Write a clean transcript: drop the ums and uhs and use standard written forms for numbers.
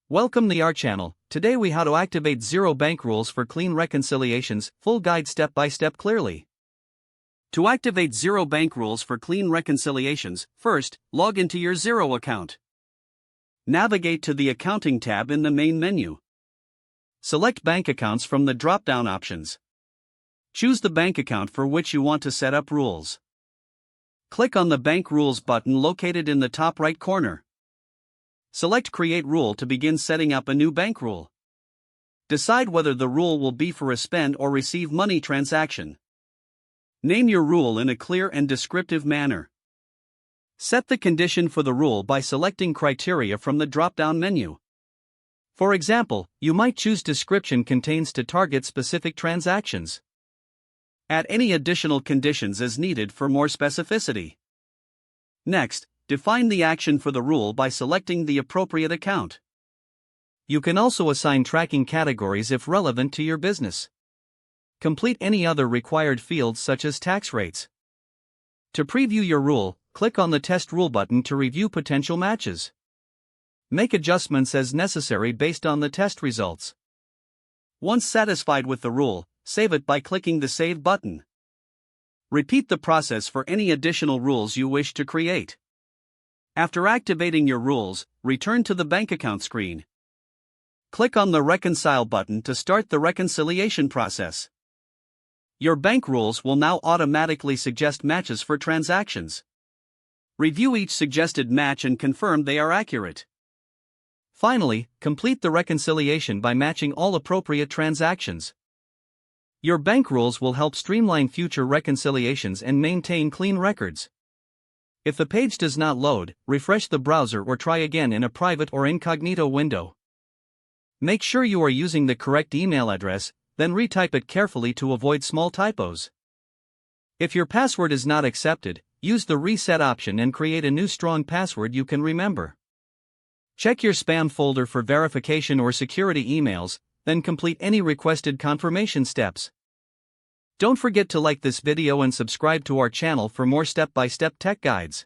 Welcome to our channel. Today we how to activate Xero bank rules for clean reconciliations, full guide step by step clearly. To activate Xero bank rules for clean reconciliations, first, log into your Xero account. Navigate to the Accounting tab in the main menu. Select Bank Accounts from the drop-down options. Choose the bank account for which you want to set up rules. Click on the Bank Rules button located in the top right corner. Select Create Rule to begin setting up a new bank rule. Decide whether the rule will be for a spend or receive money transaction. Name your rule in a clear and descriptive manner. Set the condition for the rule by selecting criteria from the drop-down menu. For example, you might choose description contains to target specific transactions. Add any additional conditions as needed for more specificity. Next, define the action for the rule by selecting the appropriate account. You can also assign tracking categories if relevant to your business. Complete any other required fields such as tax rates. To preview your rule, click on the Test Rule button to review potential matches. Make adjustments as necessary based on the test results. Once satisfied with the rule, save it by clicking the Save button. Repeat the process for any additional rules you wish to create. After activating your rules, return to the bank account screen. Click on the Reconcile button to start the reconciliation process. Your bank rules will now automatically suggest matches for transactions. Review each suggested match and confirm they are accurate. Finally, complete the reconciliation by matching all appropriate transactions. Your bank rules will help streamline future reconciliations and maintain clean records. If the page does not load, refresh the browser or try again in a private or incognito window. Make sure you are using the correct email address, then retype it carefully to avoid small typos. If your password is not accepted, use the reset option and create a new strong password you can remember. Check your spam folder for verification or security emails, then complete any requested confirmation steps. Don't forget to like this video and subscribe to our channel for more step-by-step tech guides.